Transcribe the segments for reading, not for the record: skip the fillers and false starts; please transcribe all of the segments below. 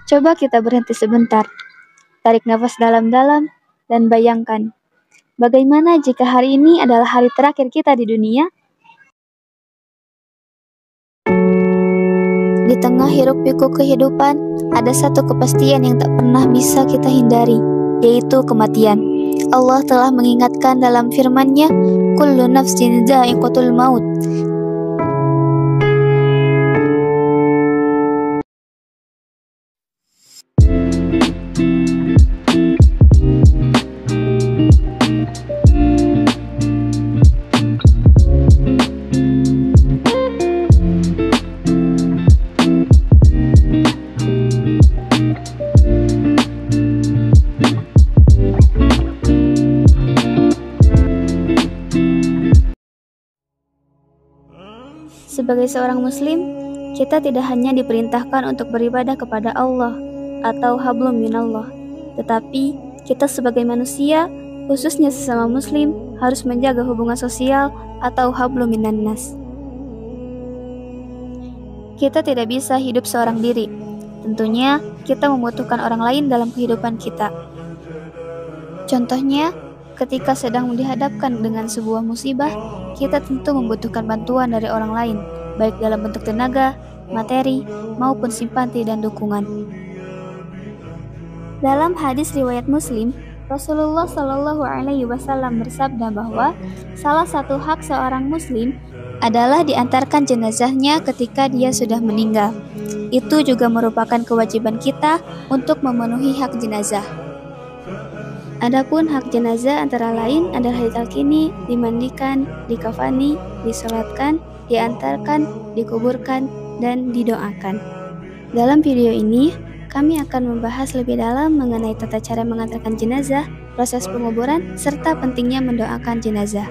Coba kita berhenti sebentar, tarik nafas dalam-dalam, dan bayangkan, bagaimana jika hari ini adalah hari terakhir kita di dunia? Di tengah hiruk-pikuk kehidupan, ada satu kepastian yang tak pernah bisa kita hindari, yaitu kematian. Allah telah mengingatkan dalam firman-Nya, "Kullu nafsin dha'iqatul maut." Sebagai seorang muslim, kita tidak hanya diperintahkan untuk beribadah kepada Allah atau hablum minallah, tetapi kita sebagai manusia, khususnya sesama muslim, harus menjaga hubungan sosial atau hablum minannas. Kita tidak bisa hidup seorang diri. Tentunya, kita membutuhkan orang lain dalam kehidupan kita. Contohnya, ketika sedang dihadapkan dengan sebuah musibah, kita tentu membutuhkan bantuan dari orang lain, baik dalam bentuk tenaga, materi, maupun simpati dan dukungan. Dalam hadis riwayat Muslim, Rasulullah Shallallahu Alaihi Wasallam bersabda bahwa salah satu hak seorang Muslim adalah diantarkan jenazahnya ketika dia sudah meninggal. Itu juga merupakan kewajiban kita untuk memenuhi hak jenazah. Adapun hak jenazah antara lain adalah ditalkini, dimandikan, dikafani, disolatkan, diantarkan, dikuburkan, dan didoakan. Dalam video ini, kami akan membahas lebih dalam mengenai tata cara mengantarkan jenazah, proses penguburan, serta pentingnya mendoakan jenazah.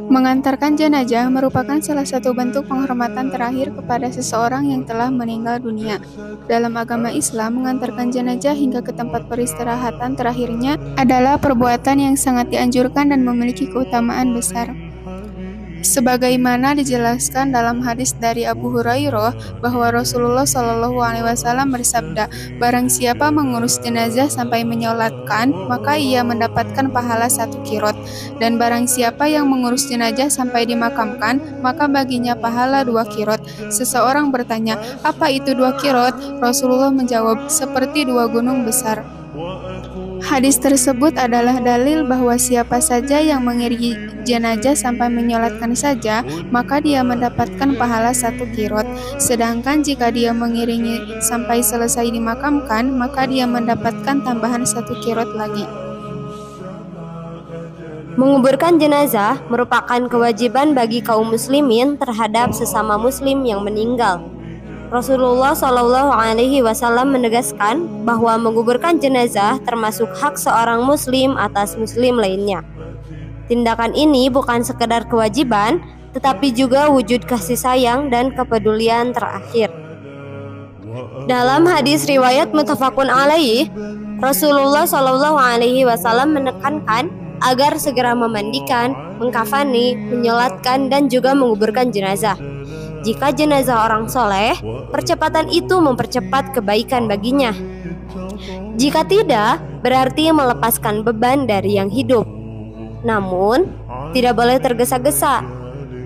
Mengantarkan jenazah merupakan salah satu bentuk penghormatan terakhir kepada seseorang yang telah meninggal dunia. Dalam agama Islam, mengantarkan jenazah hingga ke tempat peristirahatan terakhirnya adalah perbuatan yang sangat dianjurkan dan memiliki keutamaan besar. Sebagaimana dijelaskan dalam hadis dari Abu Hurairah bahwa Rasulullah Shallallahu Alaihi Wasallam bersabda, "Barang siapa mengurus jenazah sampai menyolatkan, maka ia mendapatkan pahala 1 kirot. Dan barang siapa yang mengurus jenazah sampai dimakamkan, maka baginya pahala 2 kirot." Seseorang bertanya, "Apa itu 2 kirot?" Rasulullah menjawab, "Seperti 2 gunung besar." Hadis tersebut adalah dalil bahwa siapa saja yang mengiringi jenazah sampai menyolatkan saja, maka dia mendapatkan pahala 1 kirot. Sedangkan jika dia mengiringi sampai selesai dimakamkan, maka dia mendapatkan tambahan 1 kirot lagi. Menguburkan jenazah merupakan kewajiban bagi kaum muslimin terhadap sesama muslim yang meninggal. Rasulullah Shallallahu Alaihi Wasallam menegaskan bahwa menguburkan jenazah termasuk hak seorang muslim atas muslim lainnya. Tindakan ini bukan sekedar kewajiban, tetapi juga wujud kasih sayang dan kepedulian terakhir. Dalam hadis riwayat muttafaqun alaih, Rasulullah Shallallahu Alaihi Wasallam menekankan agar segera memandikan, mengkafani, menyolatkan, dan juga menguburkan jenazah. Jika jenazah orang soleh, percepatan itu mempercepat kebaikan baginya. Jika tidak, berarti melepaskan beban dari yang hidup. Namun, tidak boleh tergesa-gesa.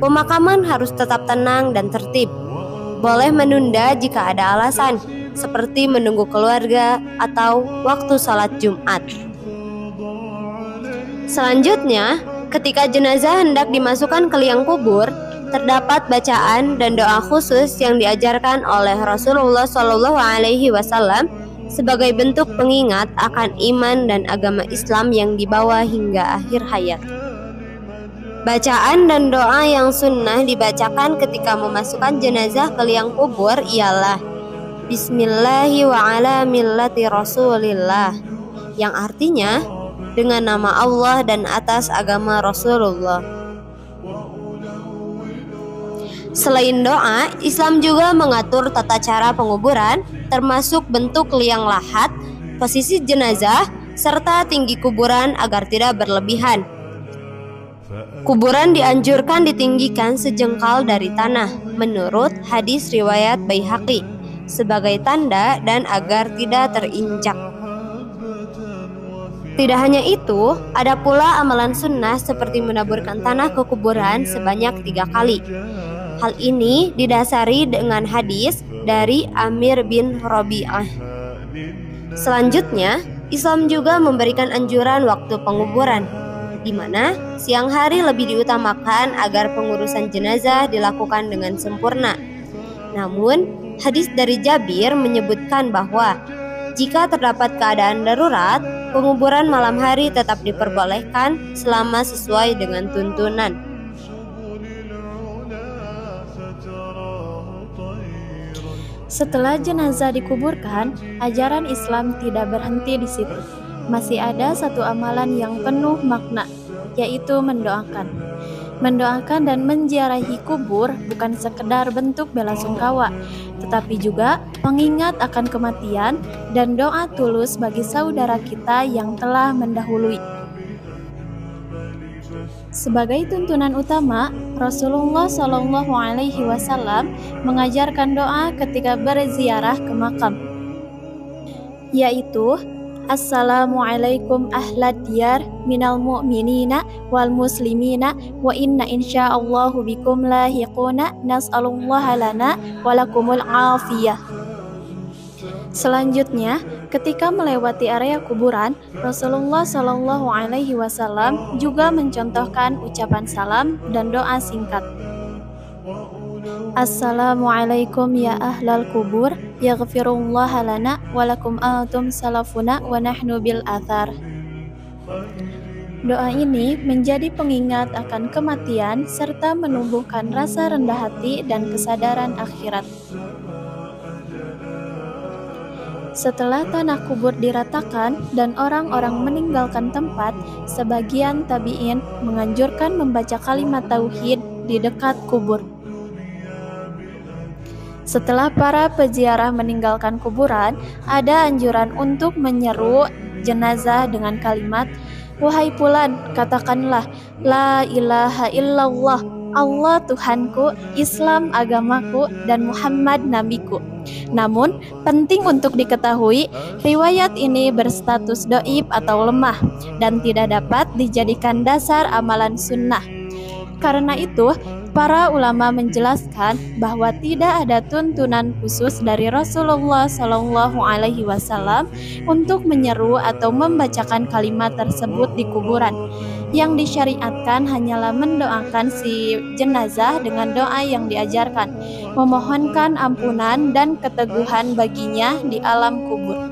Pemakaman harus tetap tenang dan tertib. Boleh menunda jika ada alasan, seperti menunggu keluarga atau waktu sholat Jumat. Selanjutnya, ketika jenazah hendak dimasukkan ke liang kubur, terdapat bacaan dan doa khusus yang diajarkan oleh Rasulullah Shallallahu Alaihi Wasallam sebagai bentuk pengingat akan iman dan agama Islam yang dibawa hingga akhir hayat. Bacaan dan doa yang sunnah dibacakan ketika memasukkan jenazah ke liang kubur ialah Bismillahi wa ala millati Rasulillah, yang artinya dengan nama Allah dan atas agama Rasulullah. Selain doa, Islam juga mengatur tata cara penguburan, termasuk bentuk liang lahat, posisi jenazah, serta tinggi kuburan agar tidak berlebihan. Kuburan dianjurkan ditinggikan sejengkal dari tanah menurut hadis riwayat Baihaqi sebagai tanda dan agar tidak terinjak. Tidak hanya itu, ada pula amalan sunnah seperti menaburkan tanah ke kuburan sebanyak 3 kali. Hal ini didasari dengan hadis dari Amir bin Rabi'ah. Selanjutnya, Islam juga memberikan anjuran waktu penguburan, di mana siang hari lebih diutamakan agar pengurusan jenazah dilakukan dengan sempurna. Namun, hadis dari Jabir menyebutkan bahwa jika terdapat keadaan darurat, penguburan malam hari tetap diperbolehkan selama sesuai dengan tuntunan. Setelah jenazah dikuburkan, ajaran Islam tidak berhenti di situ. Masih ada satu amalan yang penuh makna, yaitu mendoakan. Mendoakan dan menziarahi kubur bukan sekedar bentuk belasungkawa, tetapi juga pengingat akan kematian dan doa tulus bagi saudara kita yang telah mendahului. Sebagai tuntunan utama, Rasulullah Shallallahu Alaihi Wasallam mengajarkan doa ketika berziarah ke makam, yaitu Assalamualaikum ahlad diyar minal mu'minina wal muslimina wa inna insyaallahu bikum lahiquna nas'alullaha lana walakumul afiyah. Selanjutnya, ketika melewati area kuburan, Rasulullah Shallallahu Alaihi Wasallam juga mencontohkan ucapan salam dan doa singkat. Assalamualaikum ya ahlal kubur, yaghfirullah lana walakum antum salafuna wa nahnu bil athar. Doa ini menjadi pengingat akan kematian serta menumbuhkan rasa rendah hati dan kesadaran akhirat. Setelah tanah kubur diratakan dan orang-orang meninggalkan tempat, sebagian tabi'in menganjurkan membaca kalimat tauhid di dekat kubur. Setelah para peziarah meninggalkan kuburan, ada anjuran untuk menyeru jenazah dengan kalimat, "Wahai fulan, katakanlah, La ilaha illallah, Allah Tuhanku, Islam agamaku, dan Muhammad nabiku." Namun, penting untuk diketahui, riwayat ini berstatus dhaif atau lemah dan tidak dapat dijadikan dasar amalan sunnah. Karena itu, para ulama menjelaskan bahwa tidak ada tuntunan khusus dari Rasulullah Shallallahu Alaihi Wasallam untuk menyeru atau membacakan kalimat tersebut di kuburan. Yang disyariatkan hanyalah mendoakan si jenazah dengan doa yang diajarkan, memohonkan ampunan dan keteguhan baginya di alam kubur.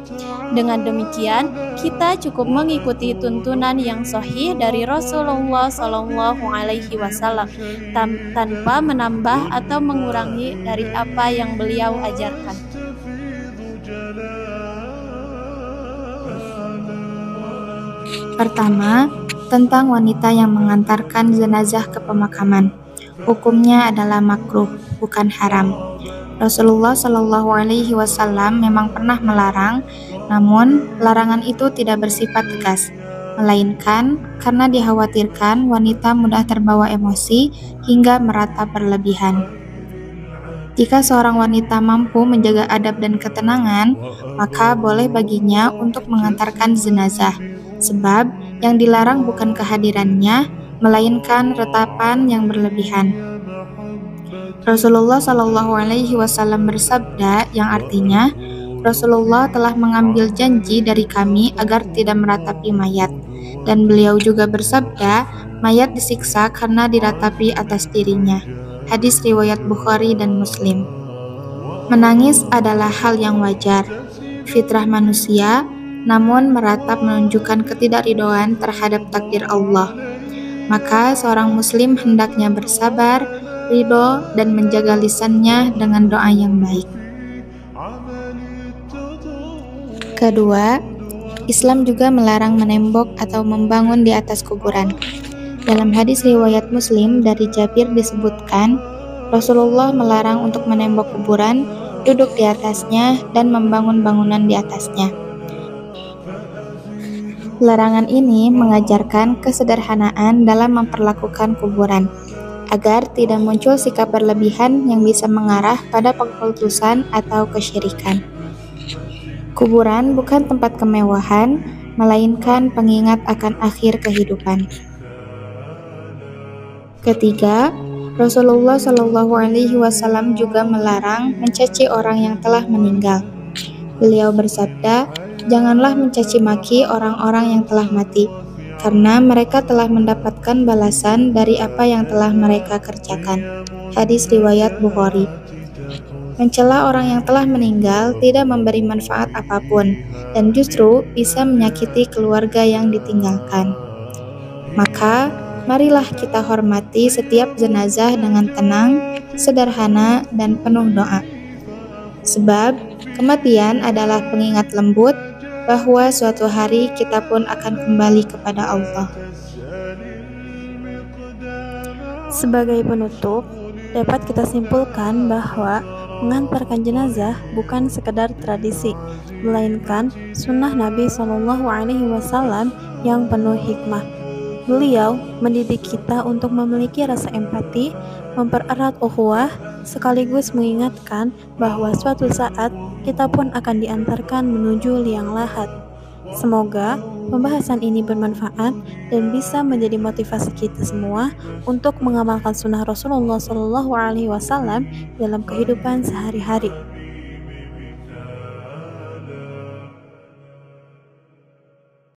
Dengan demikian, kita cukup mengikuti tuntunan yang sahih dari Rasulullah Shallallahu Alaihi Wasallam tanpa menambah atau mengurangi dari apa yang beliau ajarkan. Pertama, tentang wanita yang mengantarkan jenazah ke pemakaman. Hukumnya adalah makruh, bukan haram. Rasulullah Shallallahu Alaihi Wasallam memang pernah melarang, namun larangan itu tidak bersifat tegas, melainkan karena dikhawatirkan wanita mudah terbawa emosi hingga meratap berlebihan. Jika seorang wanita mampu menjaga adab dan ketenangan, maka boleh baginya untuk mengantarkan jenazah, sebab yang dilarang bukan kehadirannya, melainkan retapan yang berlebihan. Rasulullah Shallallahu Alaihi Wasallam bersabda, yang artinya Rasulullah telah mengambil janji dari kami agar tidak meratapi mayat, dan beliau juga bersabda, mayat disiksa karena diratapi atas dirinya. Hadis riwayat Bukhari dan Muslim. Menangis adalah hal yang wajar, fitrah manusia, namun meratap menunjukkan ketidakridhoan terhadap takdir Allah. Maka seorang muslim hendaknya bersabar, ridho, dan menjaga lisannya dengan doa yang baik. Kedua, Islam juga melarang menembok atau membangun di atas kuburan. Dalam hadis riwayat Muslim dari Jabir disebutkan, Rasulullah melarang untuk menembok kuburan, duduk di atasnya, dan membangun bangunan di atasnya. Larangan ini mengajarkan kesederhanaan dalam memperlakukan kuburan, agar tidak muncul sikap berlebihan yang bisa mengarah pada pengkultusan atau kesyirikan. Kuburan bukan tempat kemewahan, melainkan pengingat akan akhir kehidupan. Ketiga, Rasulullah Shallallahu Alaihi Wasallam juga melarang mencaci orang yang telah meninggal. Beliau bersabda, "Janganlah mencaci maki orang-orang yang telah mati, karena mereka telah mendapatkan balasan dari apa yang telah mereka kerjakan." Hadis riwayat Bukhari. Mencela orang yang telah meninggal tidak memberi manfaat apapun, dan justru bisa menyakiti keluarga yang ditinggalkan. Maka, marilah kita hormati setiap jenazah dengan tenang, sederhana, dan penuh doa. Sebab, kematian adalah pengingat lembut bahwa suatu hari kita pun akan kembali kepada Allah. Sebagai penutup, dapat kita simpulkan bahwa mengantarkan jenazah bukan sekedar tradisi, melainkan sunnah Nabi SAW yang penuh hikmah. Beliau mendidik kita untuk memiliki rasa empati, mempererat ukhuwah, sekaligus mengingatkan bahwa suatu saat kita pun akan diantarkan menuju liang lahat. Semoga pembahasan ini bermanfaat dan bisa menjadi motivasi kita semua untuk mengamalkan sunnah Rasulullah SAW dalam kehidupan sehari-hari.